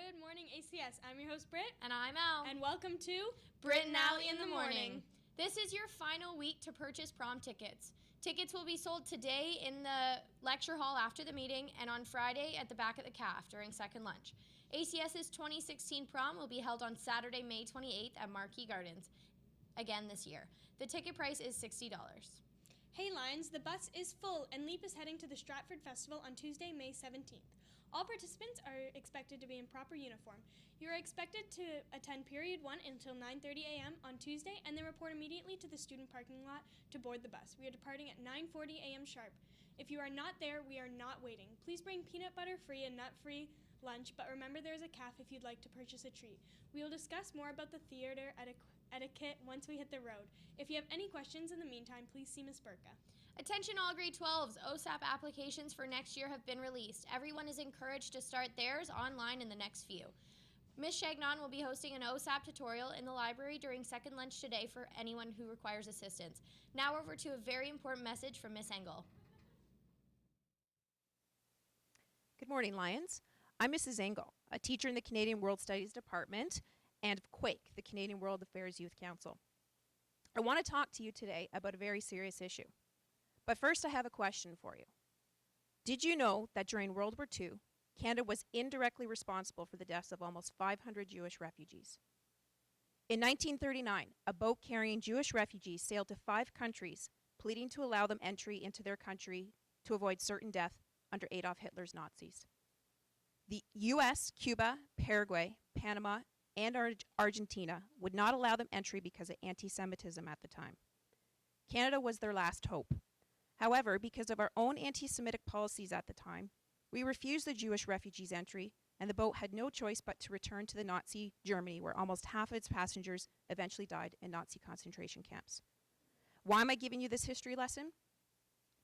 Good morning, ACS. I'm your host, Britt. And I'm Al. And welcome to Britt and Allie in the morning. This is your final week to purchase prom tickets. Tickets will be sold today in the lecture hall after the meeting and on Friday at the back of the CAF during second lunch. ACS's 2016 prom will be held on Saturday, May 28th at Marquee Gardens, again this year. The ticket price is $60. Hey Lions, the bus is full and LEAP is heading to the Stratford Festival on Tuesday, May 17th. All participants are expected to be in proper uniform. You are expected to attend period 1 until 9:30 a.m. on Tuesday and then report immediately to the student parking lot to board the bus. We are departing at 9:40 a.m. sharp. If you are not there, we are not waiting. Please bring peanut butter free and nut free lunch, but remember there is a CAF if you'd like to purchase a treat. We will discuss more about the theater etiquette once we hit the road. If you have any questions in the meantime, please see Ms. Burka. Attention all grade 12s, OSAP applications for next year have been released. Everyone is encouraged to start theirs online in the next few. Ms. Chagnon will be hosting an OSAP tutorial in the library during second lunch today for anyone who requires assistance. Now over to a very important message from Ms. Engel. Good morning, Lions. I'm Mrs. Engel, a teacher in the Canadian World Studies Department and of Quake, the Canadian World Affairs Youth Council. I want to talk to you today about a very serious issue. But first, I have a question for you. Did you know that during World War II, Canada was indirectly responsible for the deaths of almost 500 Jewish refugees? In 1939, a boat carrying Jewish refugees sailed to 5 countries, pleading to allow them entry into their country to avoid certain death under Adolf Hitler's Nazis. The U.S., Cuba, Paraguay, Panama, and Argentina would not allow them entry because of anti-Semitism at the time. Canada was their last hope. However, because of our own anti-Semitic policies at the time, we refused the Jewish refugees entry, and the boat had no choice but to return to the Nazi Germany, where almost half of its passengers eventually died in Nazi concentration camps. Why am I giving you this history lesson?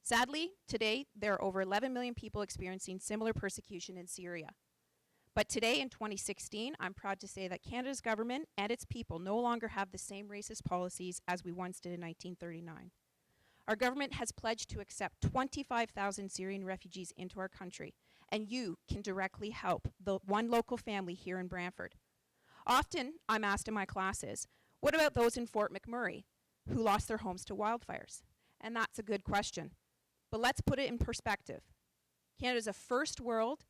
Sadly, today, there are over 11 million people experiencing similar persecution in Syria. But today, in 2016, I'm proud to say that Canada's government and its people no longer have the same racist policies as we once did in 1939. Our government has pledged to accept 25,000 Syrian refugees into our country, and you can directly help the one local family here in Brantford. Often, I'm asked in my classes, what about those in Fort McMurray who lost their homes to wildfires? And that's a good question. But let's put it in perspective. Canada is a first world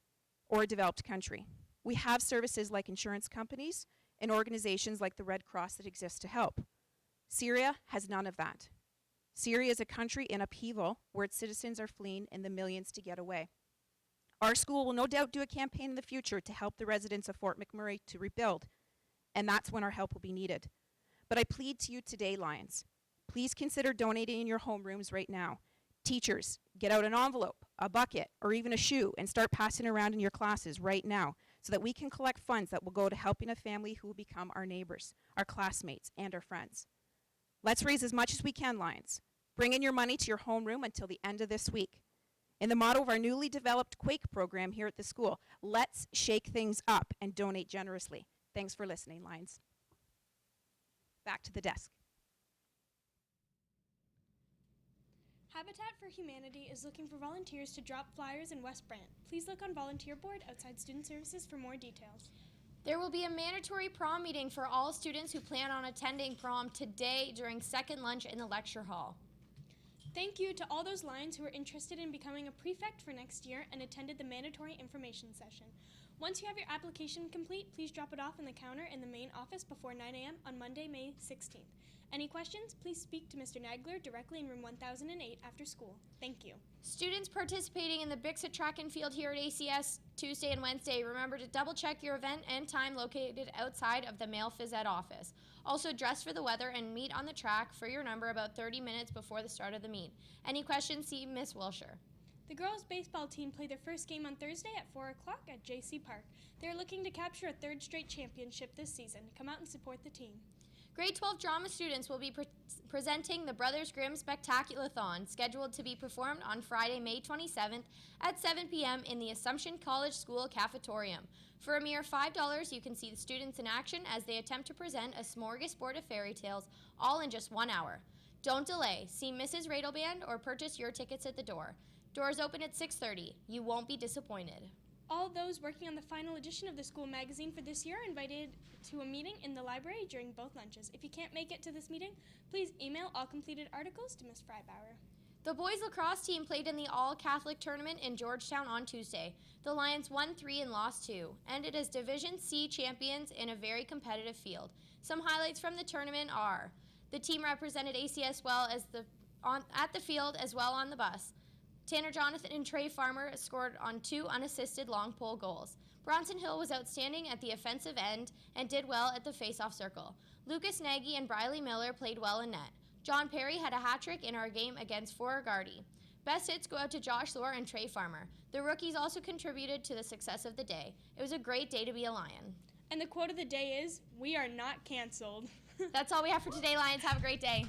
or a developed country. We have services like insurance companies and organizations like the Red Cross that exist to help. Syria has none of that. Syria is a country in upheaval where its citizens are fleeing in the millions to get away. Our school will no doubt do a campaign in the future to help the residents of Fort McMurray to rebuild, and that's when our help will be needed. But I plead to you today, Lions, please consider donating in your homerooms right now. Teachers, get out an envelope, a bucket, or even a shoe and start passing around in your classes right now so that we can collect funds that will go to helping a family who will become our neighbors, our classmates, and our friends. Let's raise as much as we can, Lions. Bring in your money to your homeroom until the end of this week. In the motto of our newly developed Quake program here at the school, let's shake things up and donate generously. Thanks for listening, Lions. Back to the desk. Habitat for Humanity is looking for volunteers to drop flyers in West Brant. Please look on Volunteer Board outside Student Services for more details. There will be a mandatory prom meeting for all students who plan on attending prom today during second lunch in the lecture hall. Thank you to all those Lions who are interested in becoming a prefect for next year and attended the mandatory information session. Once you have your application complete, please drop it off in the counter in the main office before 9 a.m. on Monday, May 16th. Any questions, please speak to Mr. Nagler directly in room 1008 after school. Thank you. Students participating in the Bixit track and field here at ACS Tuesday and Wednesday, remember to double check your event and time located outside of the male phys ed office. Also dress for the weather and meet on the track for your number about 30 minutes before the start of the meet. Any questions, see Miss Wilshire. The girls' baseball team played their first game on Thursday at 4 o'clock at J.C. Park. They are looking to capture a third straight championship this season. Come out and support the team. Grade 12 drama students will be presenting the Brothers Grimm Spectaculathon, scheduled to be performed on Friday, May 27th at 7 p.m. in the Assumption College School Cafetorium. For a mere $5, you can see the students in action as they attempt to present a smorgasbord of fairy tales, all in just 1 hour. Don't delay. See Mrs. Radelband or purchase your tickets at the door. Doors open at 6:30. You won't be disappointed. All those working on the final edition of the school magazine for this year are invited to a meeting in the library during both lunches. If you can't make it to this meeting, please email all completed articles to Ms. Freibauer. The boys lacrosse team played in the All-Catholic tournament in Georgetown on Tuesday. The Lions won 3 and lost 2, ended as Division C champions in a very competitive field. Some highlights from the tournament are: the team represented ACS well as at the field as well on the bus. Tanner Jonathan and Trey Farmer scored on 2 unassisted long pole goals. Bronson Hill was outstanding at the offensive end and did well at the face-off circle. Lucas Nagy and Briley Miller played well in net. John Perry had a hat-trick in our game against Foragardi. Best hits go out to Josh Lohr and Trey Farmer. The rookies also contributed to the success of the day. It was a great day to be a Lion. And the quote of the day is, "We are not canceled." That's all we have for today, Lions. Have a great day.